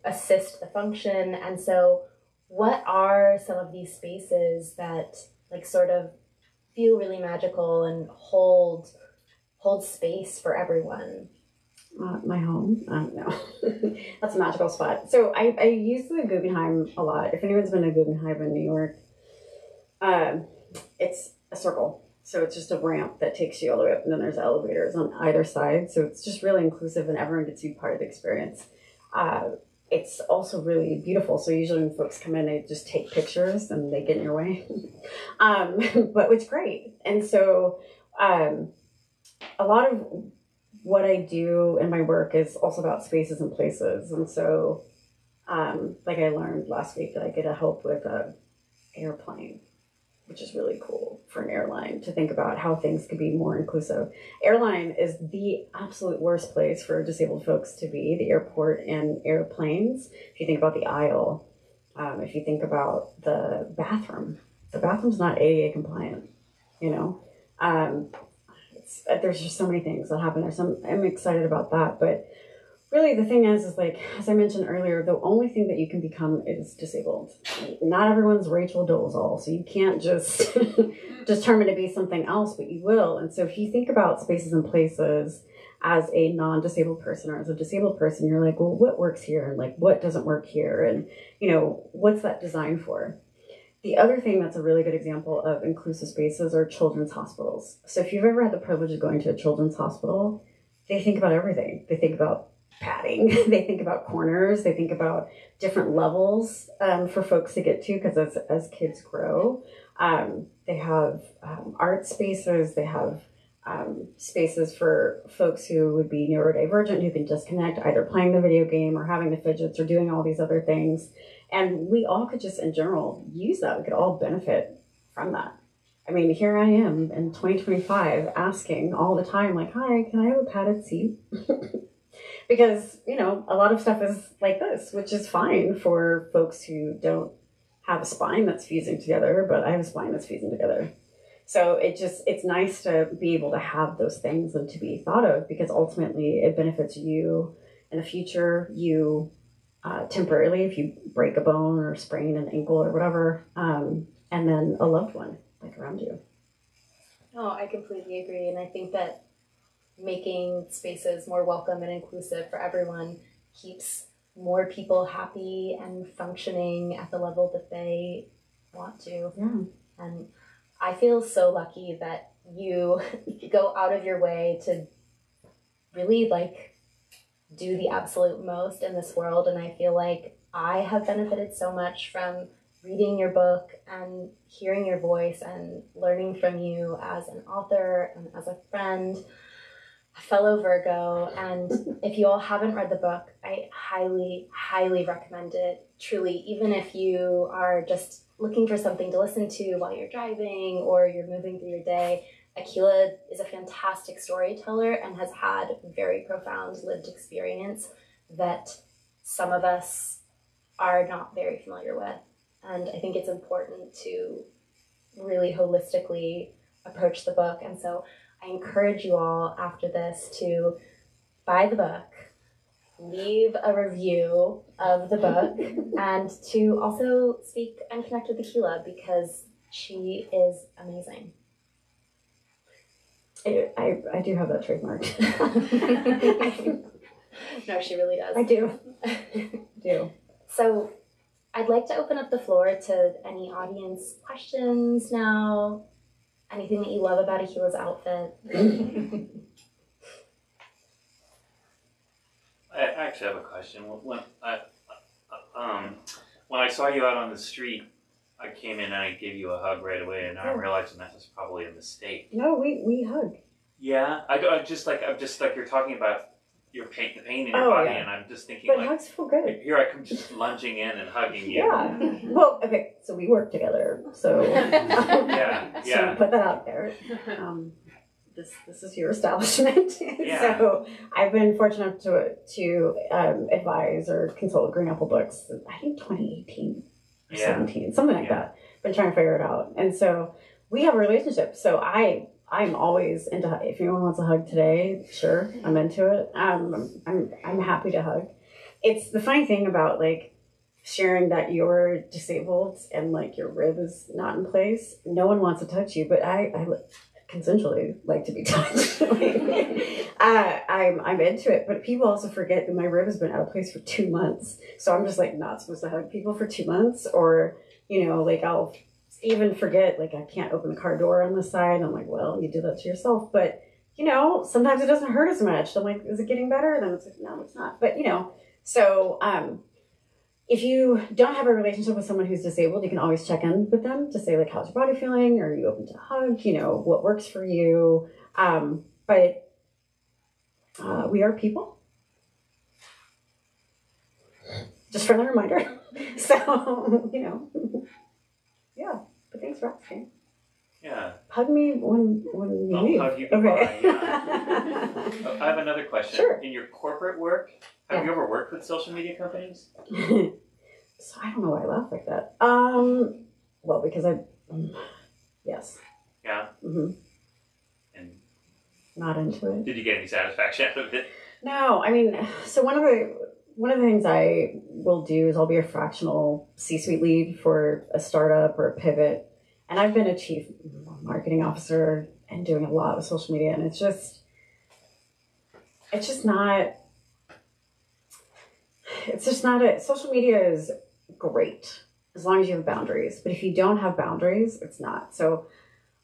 assist the function. And so what are some of these spaces that sort of feel really magical and hold space for everyone? My home. No, that's a magical spot. So I use the Guggenheim a lot. If anyone's been to Guggenheim in New York, it's a circle. So it's just a ramp that takes you all the way up, and then there's elevators on either side. So it's just really inclusive, and everyone gets to be part of the experience. It's also really beautiful. So usually when folks come in, they just take pictures and they get in your way. But it's great. And so a lot of what I do in my work is also about spaces and places. And so, like I learned last week that I get to help with an airplane, which is really cool for an airline to think about how things could be more inclusive. Airline is the absolute worst place for disabled folks to be, the airport and airplanes. If you think about the aisle, if you think about the bathroom's not ADA compliant, there's just so many things that happen there. I'm excited about that. But really the thing is as I mentioned earlier, the only thing that you can become is disabled. Not everyone's Rachel Dolezal, so you can't just determine to be something else, but you will. And so if you think about spaces and places as a non-disabled person or as a disabled person, you're like, well, what works here? And what doesn't work here? And, what's that designed for? The other thing that's a really good example of inclusive spaces are children's hospitals. So if you've ever had the privilege of going to a children's hospital, they think about everything. They think about padding, they think about corners, they think about different levels for folks to get to, because as kids grow, they have art spaces, they have spaces for folks who would be neurodivergent, who can disconnect, either playing the video game or having the fidgets or doing all these other things. And we all could just, in general, use that. We could all benefit from that. I mean, here I am in 2025 asking all the time, hi, can I have a padded seat? Because, a lot of stuff is like this, which is fine for folks who don't have a spine that's fusing together, but I have a spine that's fusing together. So it's nice to be able to have those things and to be thought of, because ultimately it benefits you in the future, you temporarily if you break a bone or sprain an ankle or whatever, and then a loved one around you. Oh, I completely agree. And I think that making spaces more welcome and inclusive for everyone keeps more people happy and functioning at the level that they want to. Yeah. And I feel so lucky that you go out of your way to really do the absolute most in this world. And I feel like I have benefited so much from reading your book and hearing your voice and learning from you as an author and as a friend, a fellow Virgo. And if you all haven't read the book, I highly, highly recommend it. Truly, even if you are just looking for something to listen to while you're driving or you're moving through your day, Akilah is a fantastic storyteller and has had very profound lived experience that some of us are not very familiar with. And I think it's important to really holistically approach the book. And so I encourage you all after this to buy the book, leave a review of the book, and to also speak and connect with Akilah, because she is amazing. I do have that trademark. No, she really does. I do. So I'd like to open up the floor to any audience questions now. Anything that you love about Akilah's outfit? I actually have a question. When I saw you out on the street, I came in and I gave you a hug right away, and now I'm realizing that was probably a mistake. No, we hug. Yeah, I'm just like you're talking about the pain in your Oh, body, yeah. and I'm just thinking But like, hugs feel good. here I come just lunging in and hugging you. Yeah. Well, okay, so we work together. So Yeah, so yeah. put that out there. This is your establishment. Yeah. So I've been fortunate to advise or consult Green Apple Books. I think 2018 or Yeah. 17, something like that. Been trying to figure it out, and so we have a relationship. So I'm always into. If anyone wants a hug today, sure, I'm into it. I'm happy to hug. It's the funny thing about like sharing that you're disabled and like your rib is not in place. No one wants to touch you, but I consensually like to be touched. I'm into it, but people also forget that my rib has been out of place for 2 months. So I'm just like not supposed to hug people for 2 months, or like I'll even forget, like I can't open the car door on the side. I'm like, well, you did that to yourself. But sometimes it doesn't hurt as much. I'm like, is it getting better? Then it's like, no, it's not. But so if you don't have a relationship with someone who's disabled, you can always check in with them to say like, how's your body feeling? Are you open to a hug? What works for you? But we are people. Just friendly reminder. So, yeah. But thanks for asking. Yeah. Hug me when you I'll leave. hug you goodbye. Okay. Yeah. I have another question. Sure. In your corporate work, have you ever worked with social media companies? So I don't know why I laugh like that. Well, because yes. Yeah. Mm-hmm. And not into it. Did you get any satisfaction out of it? No, I mean, so one of the things I will do is I'll be a fractional C-suite lead for a startup or a pivot. And I've been a chief marketing officer and doing a lot with social media. And it's just not social media is great as long as you have boundaries. But if you don't have boundaries, it's not. So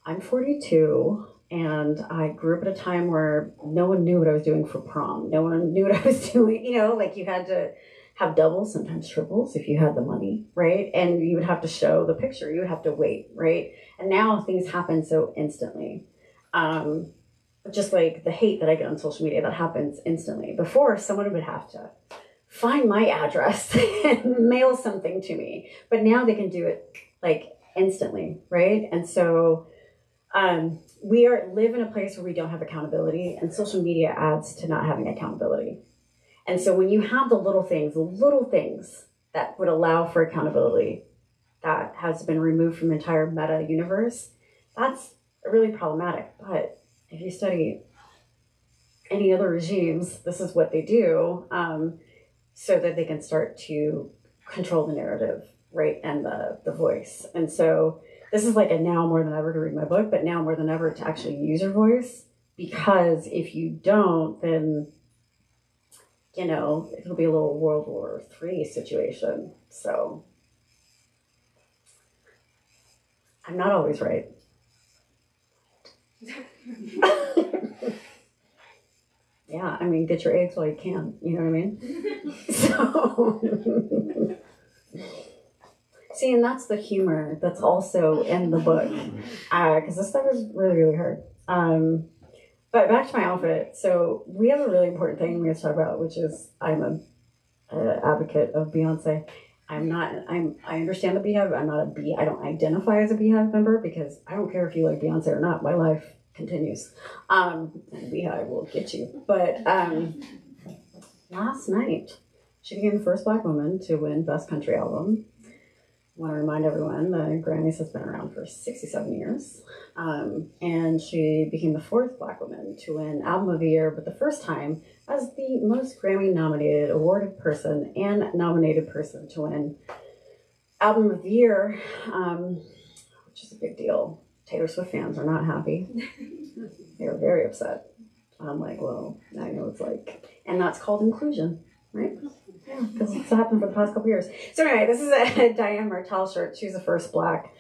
I'm 42 and I grew up at a time where no one knew what I was doing for prom. No one knew what I was doing, like you had to have doubles, sometimes triples if you had the money, right? And you would have to show the picture. You would have to wait, right? And now things happen so instantly. Just like the hate that I get on social media, that happens instantly. Before, someone would have to find my address and mail something to me. But now they can do it like instantly, right? And so we live in a place where we don't have accountability, and social media adds to not having accountability. And so when you have the little things that would allow for accountability that has been removed from the entire meta universe, that's really problematic. But if you study any other regimes, this is what they do, so that they can start to control the narrative, right, and the voice. And so this is like a now more than ever to read my book, but now more than ever to actually use your voice, because if you don't, then it'll be a little World War III situation. So I'm not always right. Yeah, I mean, get your eggs while you can. You know what I mean? So, see, and that's the humor that's also in the book, because this stuff is really, really hard. But back to my outfit. So we have a really important thing we have to talk about, which is I'm an advocate of Beyonce. I understand the Beehive. I'm not a Bee. I don't identify as a Beehive member because I don't care if you like Beyonce or not. My life continues. Beehive will get you. But last night, she became the first Black woman to win Best Country Album. I want to remind everyone the Grammys has been around for 67 years. And she became the fourth Black woman to win Album of the Year, but the first time as the most Grammy-nominated, awarded person and nominated person to win Album of the Year, which is a big deal. Taylor Swift fans are not happy. They were very upset. I'm like, well, I know it's like, and that's called inclusion, right? Yeah, because it's happened for the past couple years. So anyway, this is a Diane Martel shirt. She's the first Black,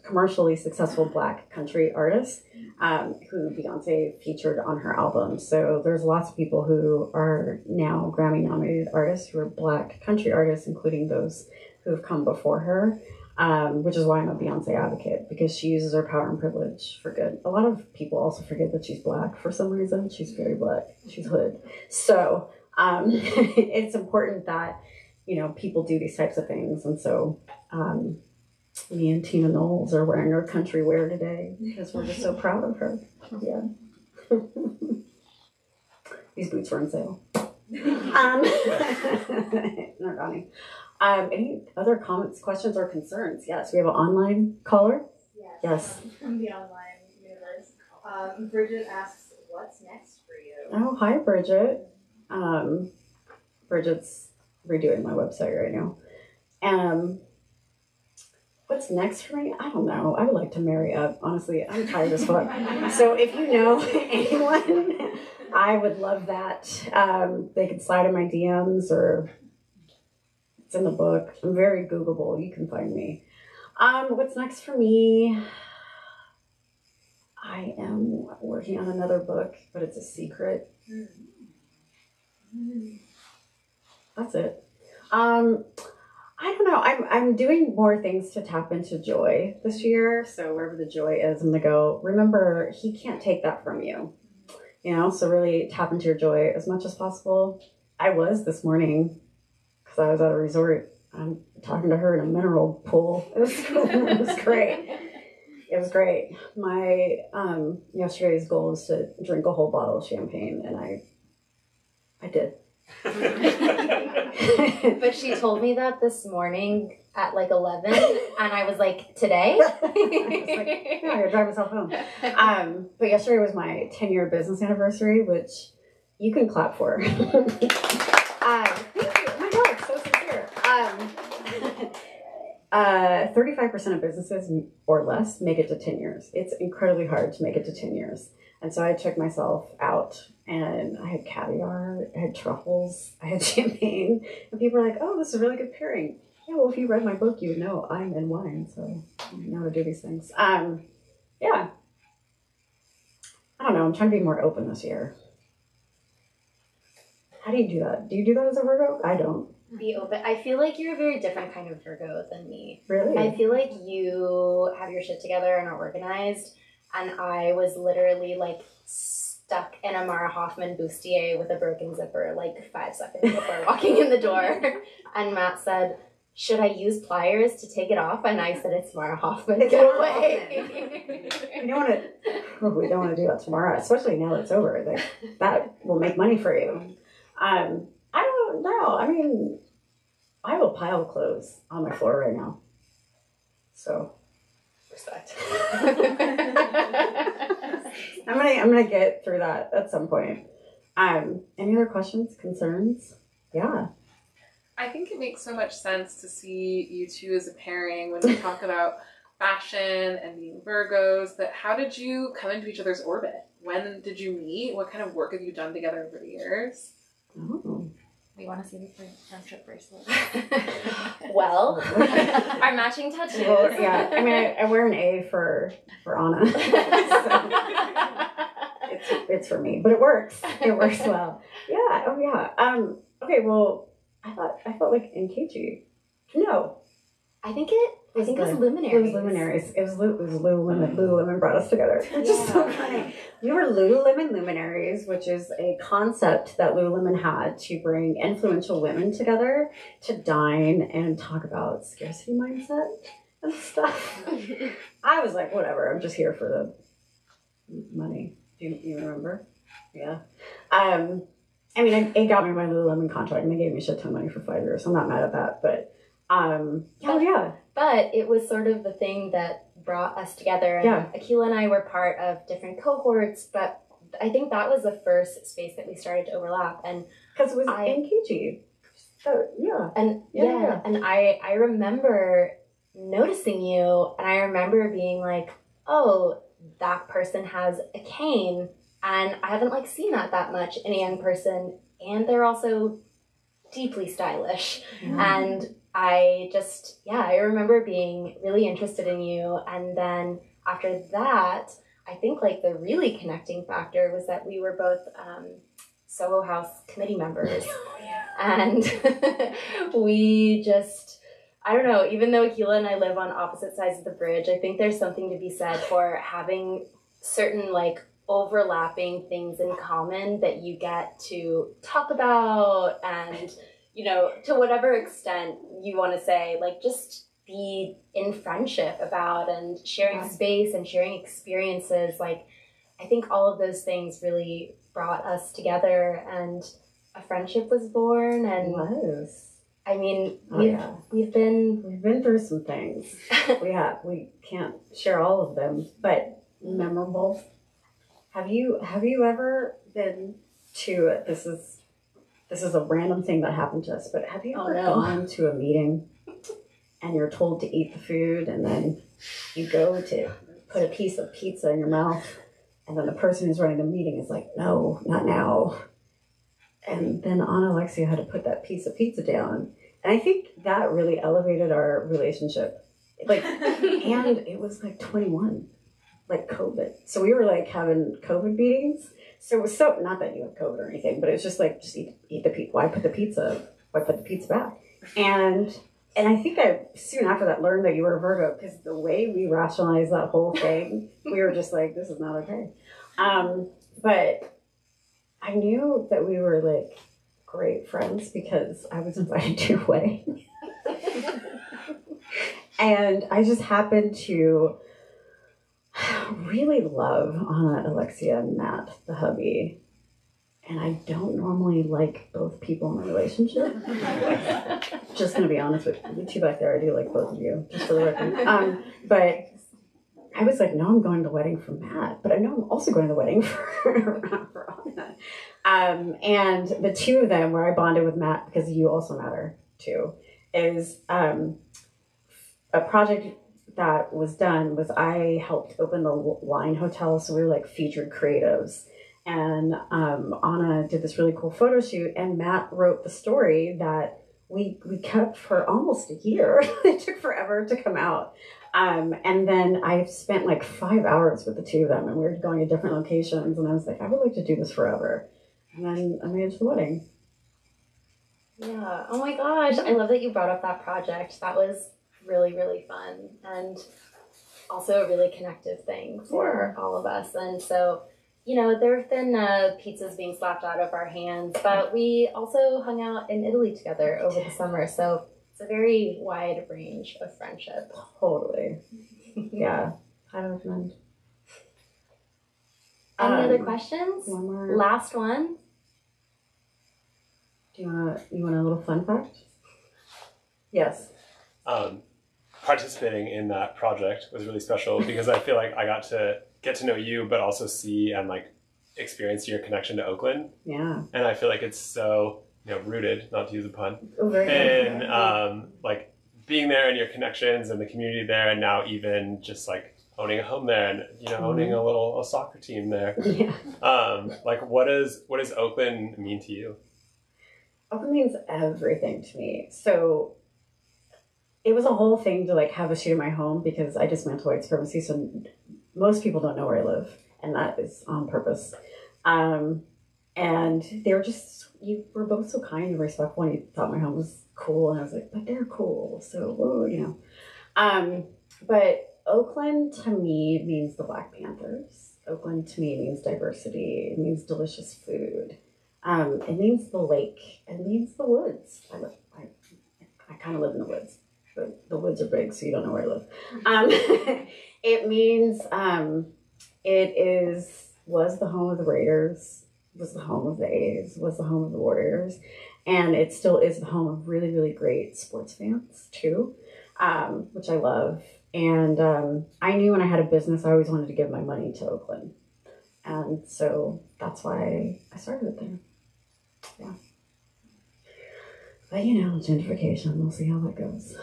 commercially successful Black country artist who Beyonce featured on her album. So there's lots of people who are now Grammy-nominated artists who are Black country artists, including those who have come before her. which is why I'm a Beyonce advocate, because she uses her power and privilege for good. A lot of people also forget that she's Black for some reason. She's very Black. She's hood. So it's important that, people do these types of things. And so me and Tina Knowles are wearing our country wear today because we're just so proud of her. Yeah. These boots were on sale. Not Ronnie. Any other comments, questions, or concerns? Yes, we have an online caller. Yes. From the online universe. Bridget asks, what's next for you? Oh, hi, Bridget. Bridget's redoing my website right now. What's next for me? I don't know. I would like to marry up. Honestly, I'm tired as fuck. So if you know anyone, I would love that. They can slide in my DMs, or it's in the book. I'm very Googleable. You can find me. What's next for me? I am working on another book, but it's a secret. That's it. I don't know. I'm doing more things to tap into joy this year. So wherever the joy is, I'm gonna go. Remember, he can't take that from you. So really tap into your joy as much as possible. I was this morning because I was at a resort. I'm talking to her in a mineral pool. It was great. It was great. My yesterday's goal is to drink a whole bottle of champagne, and I did. But she told me that this morning at like 11, and I was like, today? I was like, yeah, I gotta drive myself home. But yesterday was my 10-year business anniversary, which you can clap for. Thank you. Oh my God, so sincere. 35% of businesses or less make it to 10 years. It's incredibly hard to make it to 10 years. And so I took myself out, and I had caviar, I had truffles, I had champagne, and people were like, oh, this is a really good pairing. Yeah, well, if you read my book, you would know I'm in wine, so you know how to do these things. Yeah. I don't know, I'm trying to be more open this year. How do you do that? Do you do that as a Virgo? I don't. Be open. I feel like you're a very different kind of Virgo than me. Really? I feel like you have your shit together and are organized, and I was literally like stuck in a Mara Hoffman bustier with a broken zipper like 5 seconds before walking in the door. And Matt said, should I use pliers to take it off? And I said, it's Mara Hoffman. Get away. We don't want to do that tomorrow, especially now that it's over. That will make money for you. I don't know. I mean, I have a pile of clothes on my floor right now. So, respect. I'm gonna get through that at some point. Any other questions, concerns? Yeah. I think it makes so much sense to see you two as a pairing when we talk about fashion and being Virgos. That how did you come into each other's orbit? When did you meet? What kind of work have you done together over the years? Oh. We want to see the friendship bracelet. Well, our matching tattoos. Well, yeah. I mean, I wear an A for Anna. So it's for me, but it works. It works well. Yeah. Oh yeah. Okay. Well, I felt like NKG. No. I think it was Luminaries. It was Luminaries. It was Lululemon. Lululemon brought us together. It's just so funny. We were Lululemon Luminaries, which is a concept that Lululemon had to bring influential women together to dine and talk about scarcity mindset and stuff. I was like, whatever. I'm just here for the money. Do you remember? Yeah. I mean, it got me my Lululemon contract, and they gave me a shit ton of money for 5 years. So I'm not mad at that, but. But it was sort of the thing that brought us together. And yeah. Akilah and I were part of different cohorts, but I think that was the first space that we started to overlap. And because it was NKG. So yeah. And and I remember noticing you, and I remember being like, oh, that person has a cane, and I haven't like seen that much in a young person, and they're also deeply stylish. And I remember being really interested in you. And then after that, I think like the really connecting factor was that we were both Soho House committee members. And I don't know, even though Akilah and I live on opposite sides of the bridge, I think there's something to be said for having certain like overlapping things in common that you get to talk about and, you know, to whatever extent you want to say, like just be in friendship about and sharing space and sharing experiences. Like, I think all of those things really brought us together and a friendship was born. And I mean, we've been through some things. We can't share all of them, but memorable. Have you ever been to this is a random thing that happened to us, but have you ever gone to a meeting and you're told to eat the food and then you go to put a piece of pizza in your mouth and then the person who's running the meeting is like, no, not now. And then Anna-Alexia had to put that piece of pizza down. And I think that really elevated our relationship. Like, and it was like 21, like COVID. So we were like having COVID meetings. So it was so, not that you have COVID or anything, but it was just like, just eat the pizza. Why put the pizza back? And I think I soon after that learned that you were a Virgo because the way we rationalized that whole thing, we were just like, this is not okay. But I knew that we were like great friends because I was invited to your wedding. And I just happened to really love Anna-Alexia and Matt, the hubby. And I don't normally like both people in a relationship. Just gonna be honest with you two back there, I do like both of you, just for the record. But I was like, no, I'm going to the wedding for Matt, but I know I'm also going to the wedding for Anna. And the two of them, where I bonded with Matt, because you also matter too, is a project that was done was I helped open the wine hotel, so we were like featured creatives. And Anna did this really cool photo shoot, and Matt wrote the story that we kept for almost a year. It took forever to come out. And then I spent like 5 hours with the two of them, and we were going to different locations, and I was like, I would like to do this forever. And then I made it to the wedding. Yeah. Oh my gosh. I love that you brought up that project. That was really, really fun and also a really connective thing for all of us. And so, you know, there have been pizzas being slapped out of our hands, but we also hung out in Italy together over the summer. So it's a very wide range of friendship. Totally. Yeah. I recommend. Any other questions? One more. Last one. You want a little fun fact? Yes. Participating in that project was really special because I feel like I got to get to know you, but also see and like experience your connection to Oakland. Yeah. And I feel like it's so, you know, rooted, not to use a pun, very like being there and your connections and the community there, and now even just like owning a home there and, you know, owning a soccer team there. Yeah. Like what does Oakland mean to you? Oakland means everything to me. So it was a whole thing to like have a shoot in my home because I dismantled white supremacy, so most people don't know where I live, and that is on purpose. And they were just, you were both so kind and respectful, and you thought my home was cool, and I was like, but they're cool, so whoa, you know. But Oakland to me means the Black Panthers. Oakland to me means diversity. It means delicious food. It means the lake. It means the woods. I kind of live in the woods. But the woods are big, so you don't know where I live. It means was the home of the Raiders, was the home of the A's, was the home of the Warriors, and it still is the home of really, really great sports fans too, which I love. And I knew when I had a business, I always wanted to give my money to Oakland, and so that's why I started it there. Yeah. But you know, gentrification, we'll see how that goes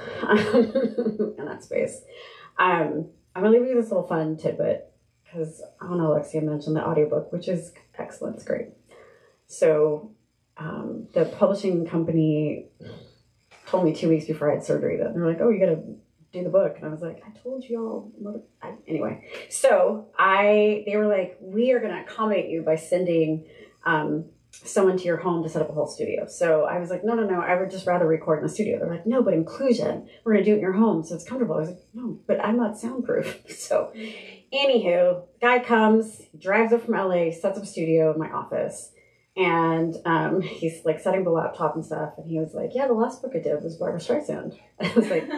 in that space. I'm going to leave you this little fun tidbit because Anna-Alexia mentioned the audiobook, which is excellent. It's great. So the publishing company told me 2 weeks before I had surgery that they're like, oh, you got to do the book. And I was like, I told you all. Anyway, so they were like, we are going to accommodate you by sending someone to your home to set up a whole studio. So I was like, no, I would just rather record in the studio. They're like, no, but inclusion, we're going to do it in your home so it's comfortable. I was like, no, but I'm not soundproof. So anywho, guy comes, drives up from LA, sets up a studio in my office. And he's like setting the laptop and stuff. And he was like, yeah, the last book I did was Barbra Streisand. And I was like,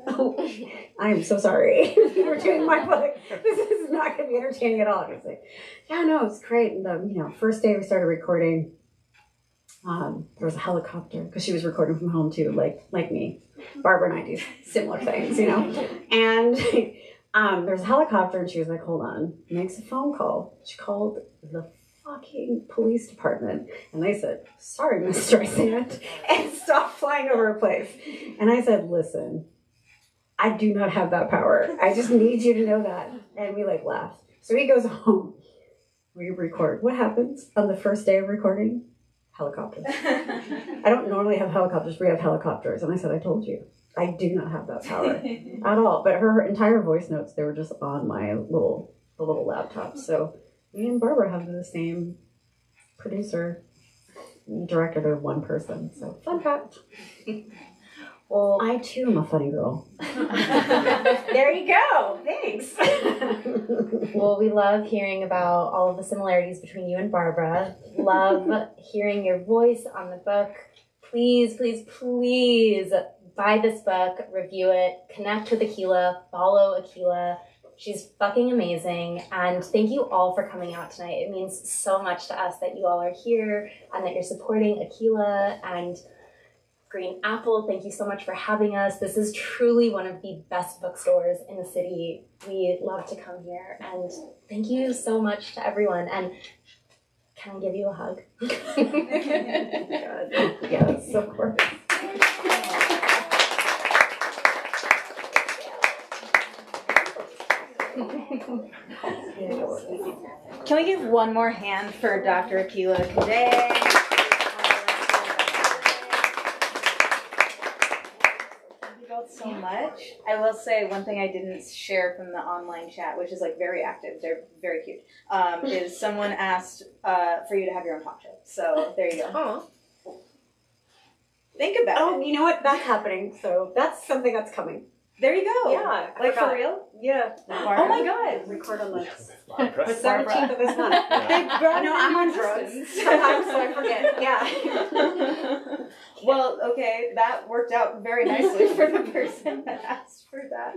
oh, I am so sorry. You're doing my book. This is not going to be entertaining at all. And he was like, yeah, no, it's great. And first day we started recording, there was a helicopter because she was recording from home too, like me. Barbara and I do similar things, And there's a helicopter and she was like, hold on. Makes a phone call. She called the fucking police department, and they said, sorry, Miss Streisand, and stopped flying over her place. And I said, listen, I do not have that power. I just need you to know that. And we laughed. So he goes home. We record. What happens on the first day of recording? Helicopters. I don't normally have helicopters. We have helicopters. And I said, I told you, I do not have that power at all. But her entire voice notes, they were just on my the little laptop. So me and Barbara have the same producer, director. They're one person. So fun fact. Well, I too am a funny girl. There you go. Thanks. Well, we love hearing about all of the similarities between you and Barbara. Love hearing your voice on the book. Please, please, please buy this book, review it, connect with Akilah, follow Akilah. She's fucking amazing. And thank you all for coming out tonight. It means so much to us that you all are here and that you're supporting Akilah and Green Apple. Thank you so much for having us. This is truly one of the best bookstores in the city. We love to come here. And thank you so much to everyone. And can I give you a hug? Yes, of course. Can we give one more hand for Dr. Akilah Cadet? Thank you both so much. I will say one thing I didn't share from the online chat, which is very active, they're very cute, is someone asked for you to have your own talk show. So there you go. Oh. Think about it. Oh, you know what? That's happening. So that's something that's coming. There you go. Yeah. For real? Yeah. Oh my god. Record on the Barbara. 17th of this month. I'm on drugs sometimes, so I forget. Yeah. Well, okay, that worked out very nicely for the person that asked for that.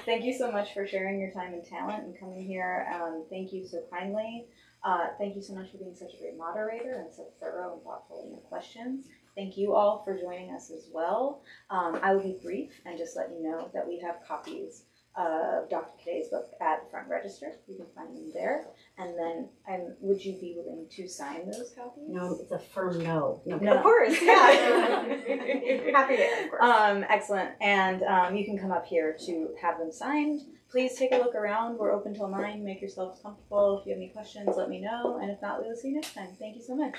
Thank you so much for sharing your time and talent and coming here. Thank you so kindly. Thank you so much for being such a great moderator and so thorough and thoughtful in your questions. Thank you all for joining us as well. I will be brief and just let you know that we have copies of Dr. Cadet's book at the front register. You can find them there. And then, would you be willing to sign those copies? No, it's a firm no. No. Of course, yeah. Happy to, of course. Excellent. And you can come up here to have them signed. Please take a look around. We're open till 9. Make yourselves comfortable. If you have any questions, let me know. And if not, we will see you next time. Thank you so much.